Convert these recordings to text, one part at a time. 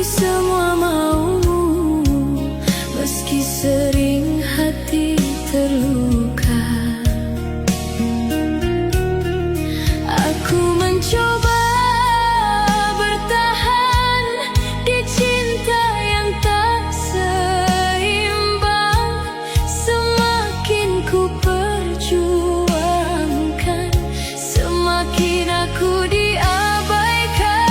semua maumu, meski sering hati terluka. Aku mencoba bertahan di cinta yang tak seimbang. Semakin ku perjuangkan, semakin aku diabaikan.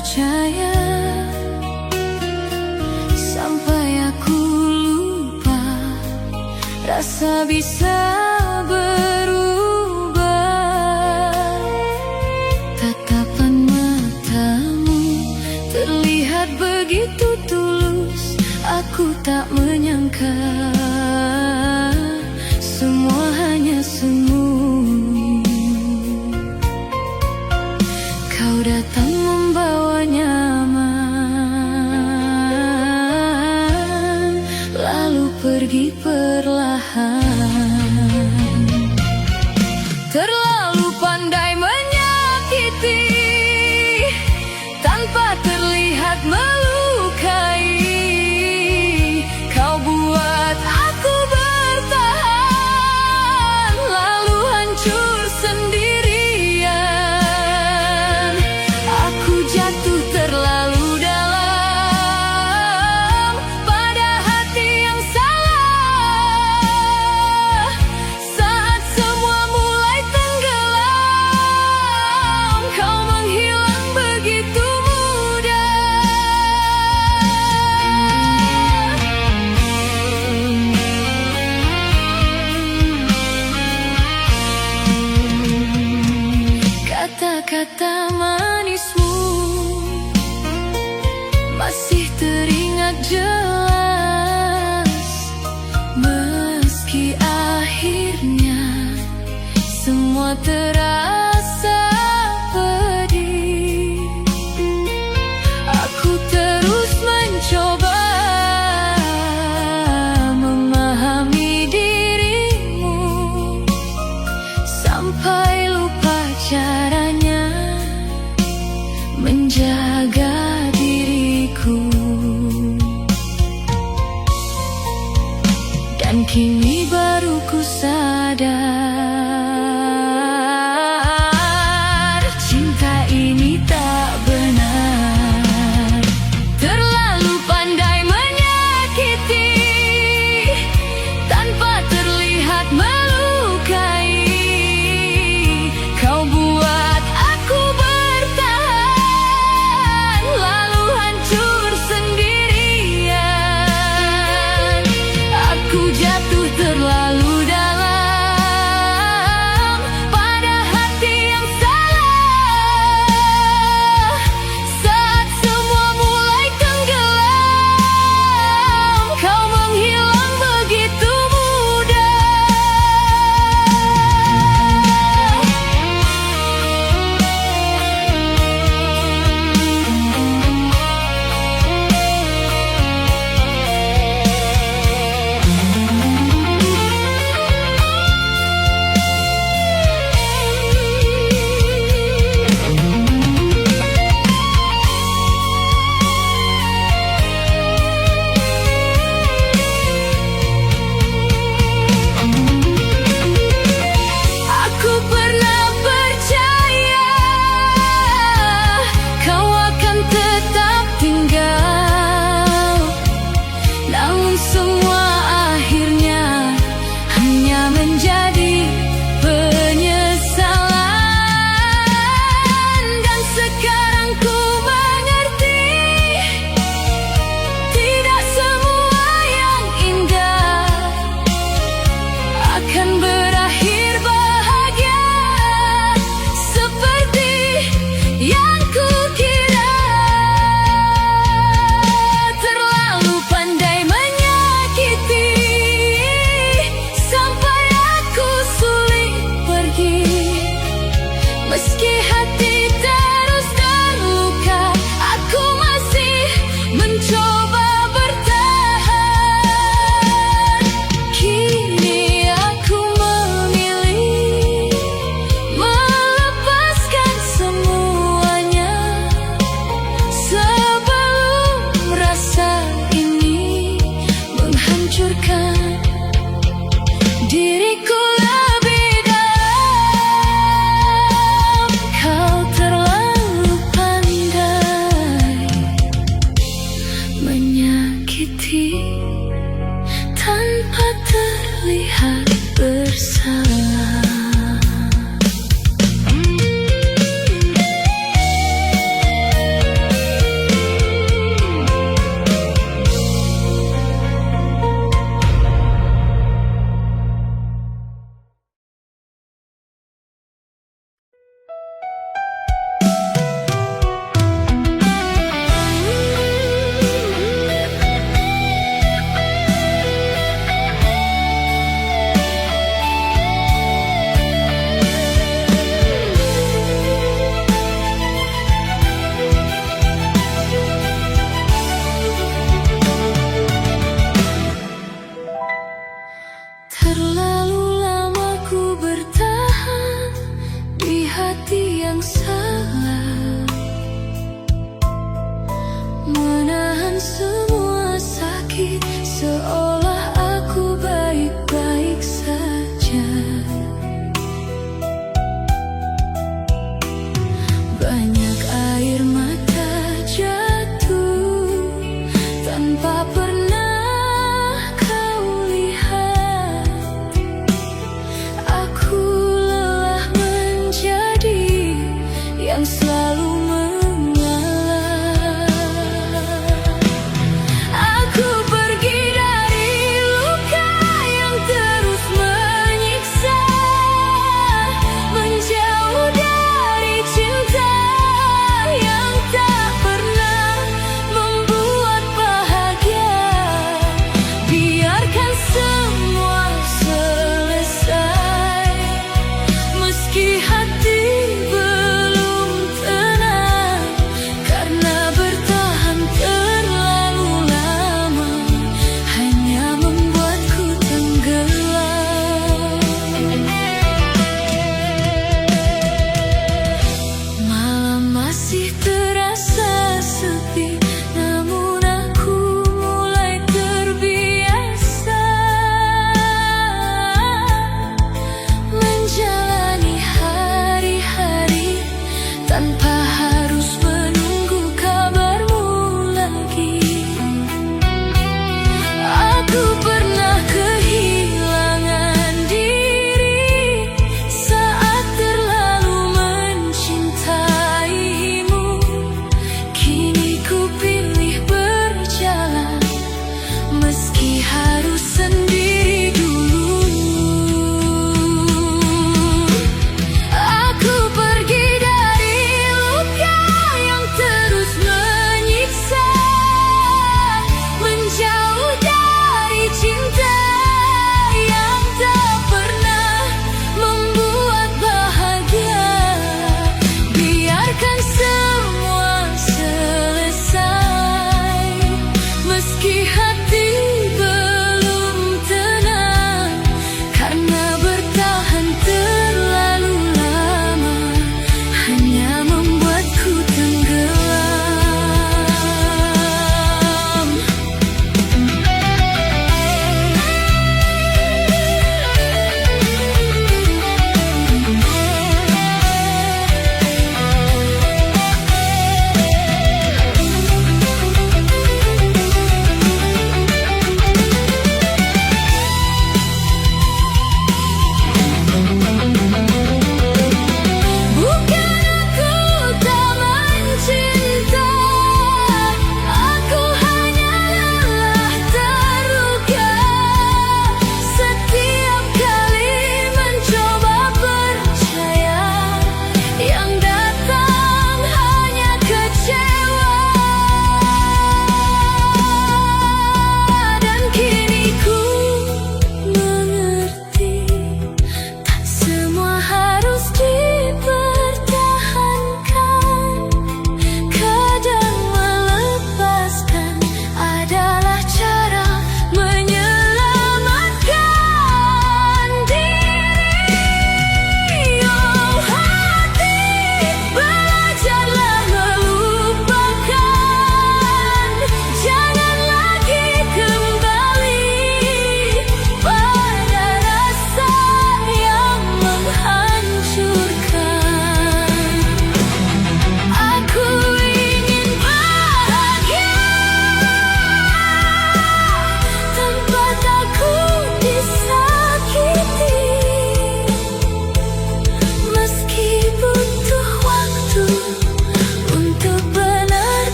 percaya sampai aku lupa rasa bisa berubah. Tatapan matamu terlihat begitu tulus, aku tak menyangka semua hanya semu. Kau datang membawa nyaman, lalu pergi perlahan. Terlalu pandai menyakiti tanpa terlihat melukai. Kau buat aku bertahan, lalu hancur sendirian. Aku jatuh terlalu dalam pada hati yang salah. Saat semua mulai tenggelam, kau menghilang begitu mudah. Kata-kata manismu masih teringat jelas, meski akhirnya semua terasa pedih. Aku terus mencoba memahami dirimu sampai lupa caranya menjaga diriku. Dan kini baru ku sadar, cinta ini tak benar. Terlalu pandai menyakiti tanpa terlihat melukai. Kau buat aku bertahan, lalu hancur sendirian. Aku jatuh terlalu dalam pada hati yang salah. Saat semua mulai tenggelam, kau menghilang begitu mudah. Aku pernah percaya kau akan tetap tinggal, namun semua akhirnya hanya menjadi penyesalan. Dan sekarang ku mengerti, tidak semua yang indah akan berakhir bahagia seperti yang kukira. Terlalu pandai menyakiti sampai aku sulit pergi. Meski hati terus terluka, aku masih mencoba bertahan. Kini aku memilih melepaskan semuanya sebelum rasa ini menghancurkan diriku lebih dalam. Kau hati yang salah, menahan semua sakit seolah aku baik-baik saja. Banyak air mata jatuh tanpa pernah kau lihat. Aku lelah menjadi yang selalu mengalah. Aku pergi dari luka yang terus menyiksa, menjauh dari cinta yang tak pernah membuat bahagia. Biarkan semua selesai, meski hati belum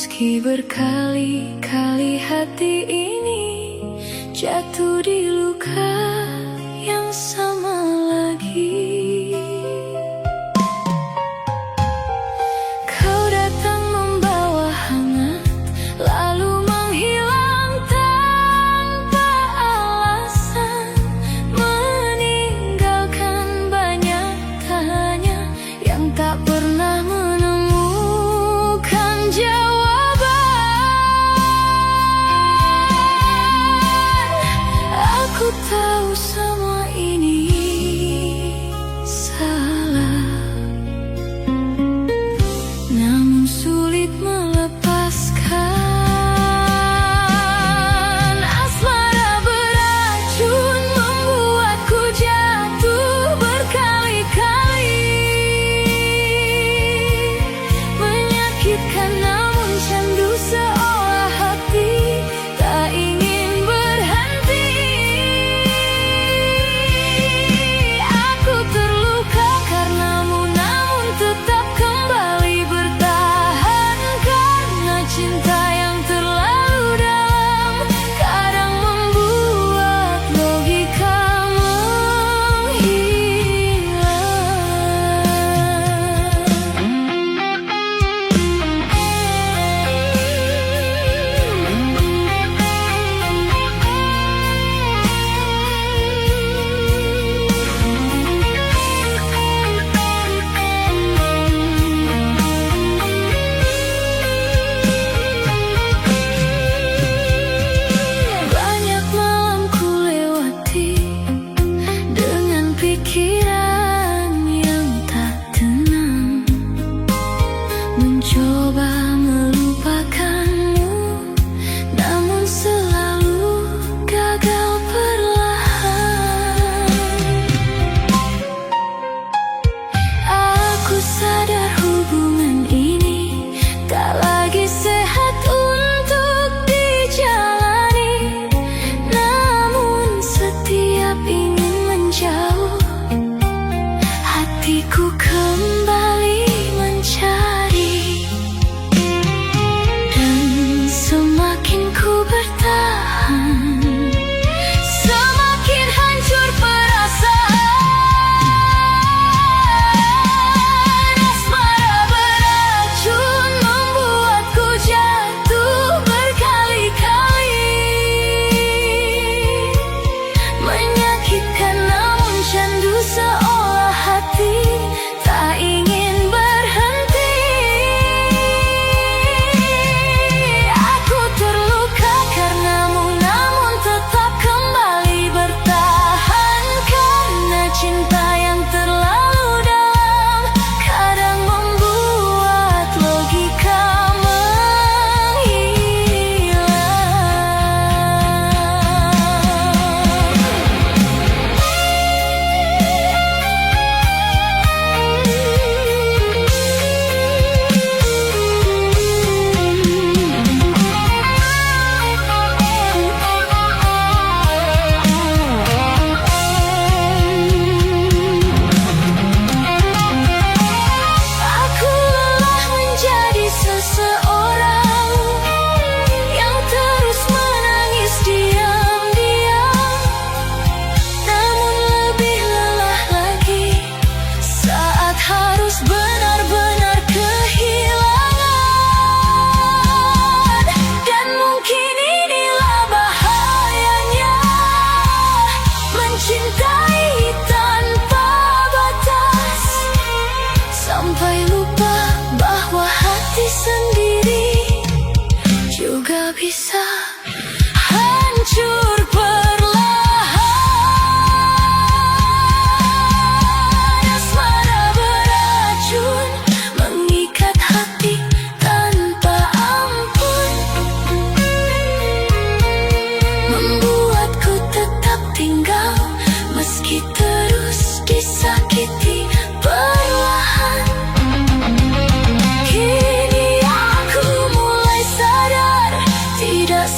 Meski berkali-kali hati ini jatuh di luka yang sama lagi, kau datang membawa hangat, lalu menghilang tanpa alasan, meninggalkan banyak tanya yang tak pernah menemukan jawaban. Aku tahu semua ini salah, namun sulit melepaskan. Asmara beracun membuatku jatuh berkali-kali, menyakitkan namun candu seolah hati tak ingin berhenti. Aku terluka karenamu namun tetap kembali bertahan, karena cinta yang terlalu dalam kadang membuat logika banyak malam ku lewati dengan pikiran yang tak tenang, mencoba melupakanmu namun selalu gagal perlahan. Aku sadar hubungan ini tak lagi sehat untuk dijalani, namun setiap ingin menjauh, hatiku kembali mencari. Dan semakin ku bertahan, semakin hancur perasaan. Asmara beracun membuatku jatuh berkali-kali, menyakitkan namun candu seolah hati tak ingin berhenti. Aku terluka karenamu namun tetap kembali bertahan, karena cinta yang terlalu dalam kadang membuat logika aku lelah menjadi seseorang yang terus menangis diam-diam, namun lebih lelah lagi saat harus benar-benar kehilangan. Dan mungkin inilah bahayanya mencintai tanpa batas, sampai lupa bahwa hati sendiri juga bisa hancur perlahan. Asmara beracun mengikat hati tanpa ampun, membuatku tetap tinggal meski terus disakiti perlahan. Kini aku mulai sadar tidak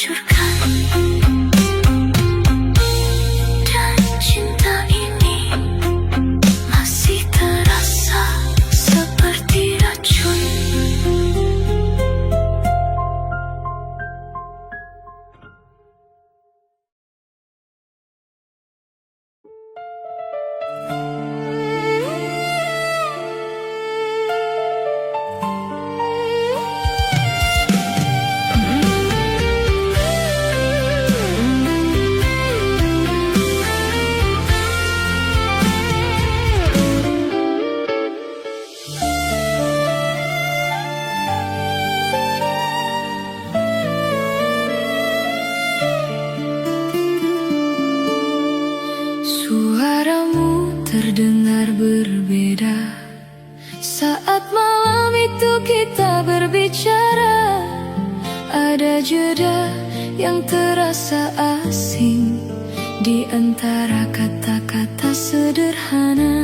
hancurkan. Dan cinta ini masih terasa seperti racun. Suaramu terdengar berbeda saat malam itu kita berbicara. Ada jeda yang terasa asing di antara kata-kata sederhana.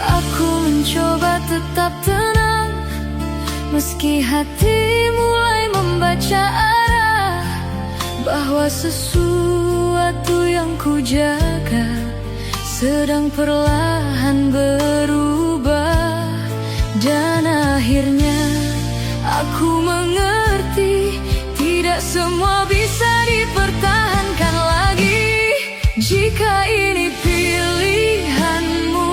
Aku mencoba tetap tenang meski hati mulai membaca arah, bahwa sesuatu yang ku jaga sedang perlahan berubah. Dan akhirnya aku mengerti, tidak semua bisa dipertahankan lagi. Jika ini pilihanmu,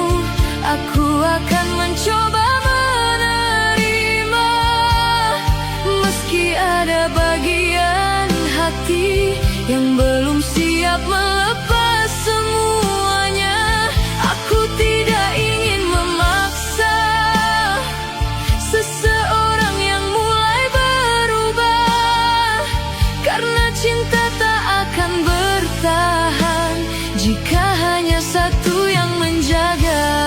aku akan mencoba menerima, meski ada bagian hati yang belum siap melepas semuanya. Aku tidak ingin memaksa seseorang yang mulai berubah, karena cinta tak akan bertahan jika hanya satu yang menjaga.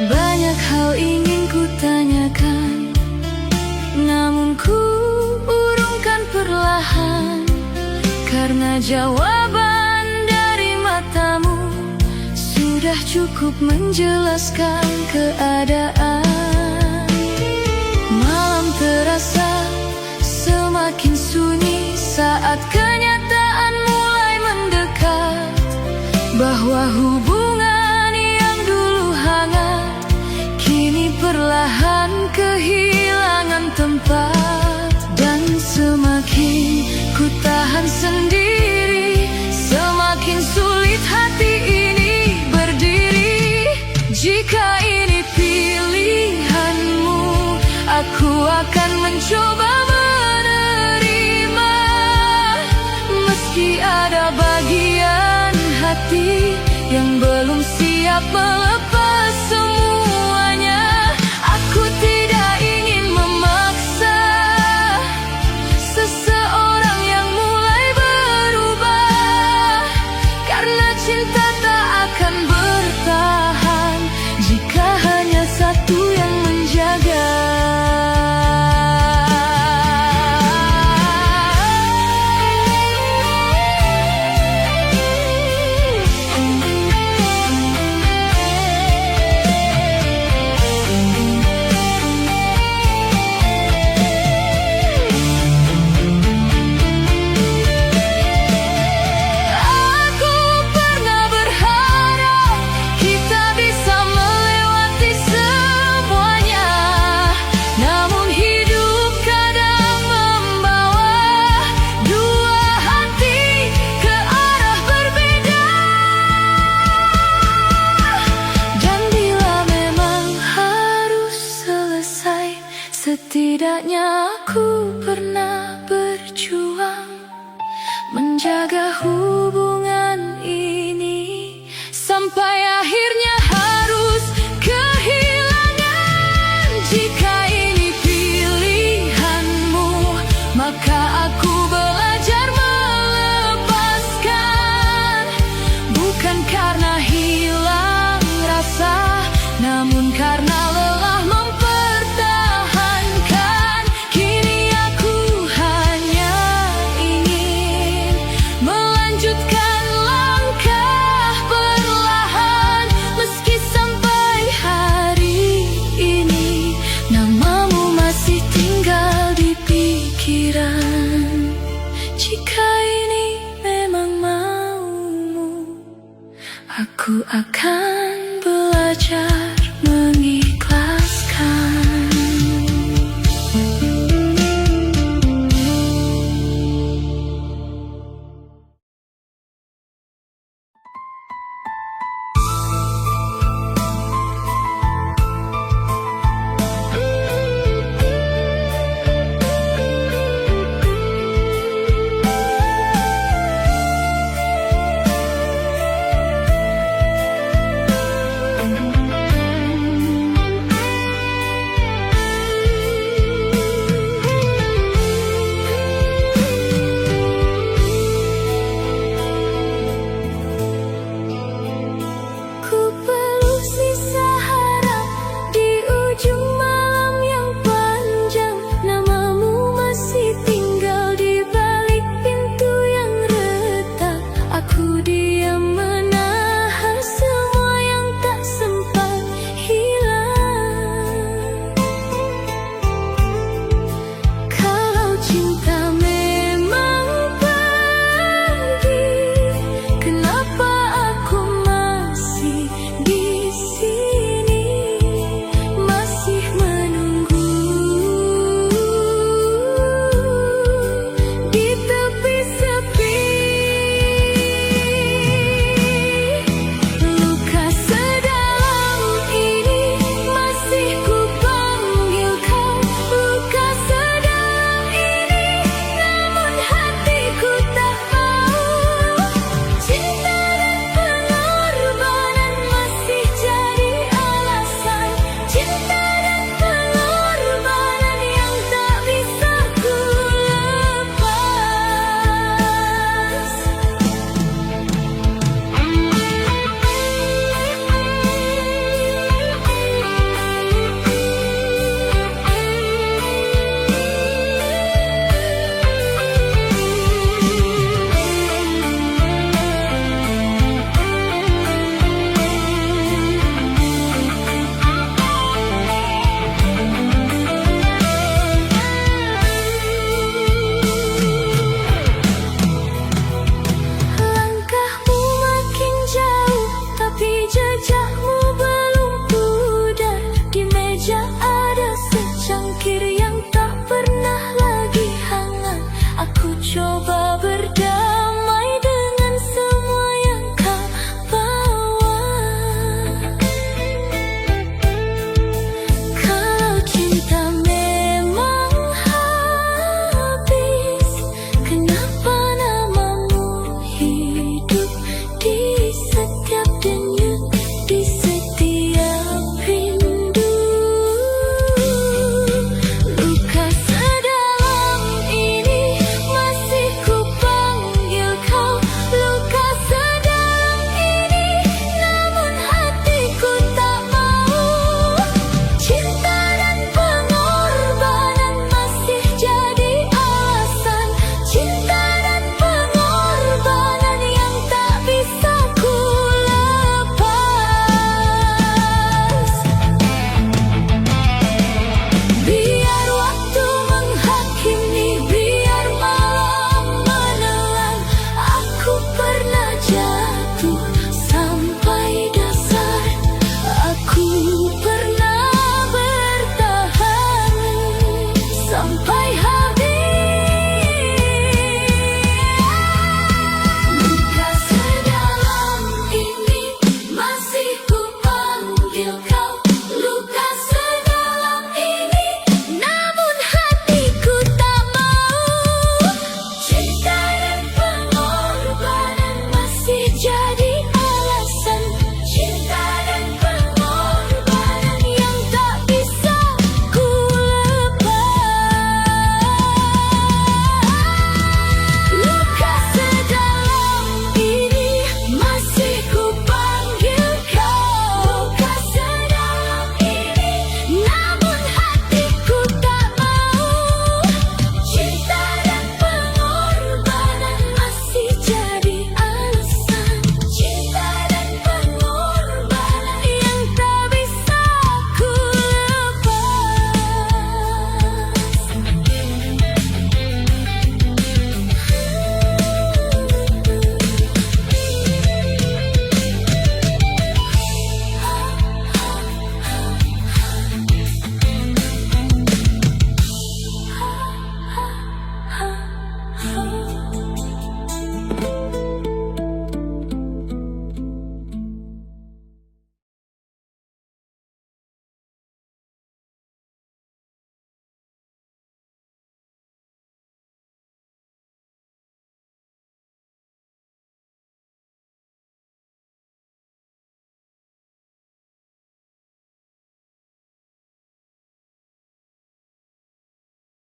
Banyak hal ingin ku tanyakan, namun ku urungkan perlahan, karena jawaban dari matamu sudah cukup menjelaskan keadaan. Malam terasa semakin sunyi saat kenyataan mulai mendekat, bahwa hubungan yang dulu hangat kini perlahan kehilangan tempat. Dan semakin ku tahan sendiri, semakin sulit hati ini berdiri. Jika ini pilihanmu, aku akan mencoba menerima, meski ada bagian hati yang belum siap melepas semuanya. Aku tidak ingin memaksa seseorang yang mulai berubah, karena cinta tak akan bertahan jika hanya satu yang menjaga. Aku pernah Aku akan belajar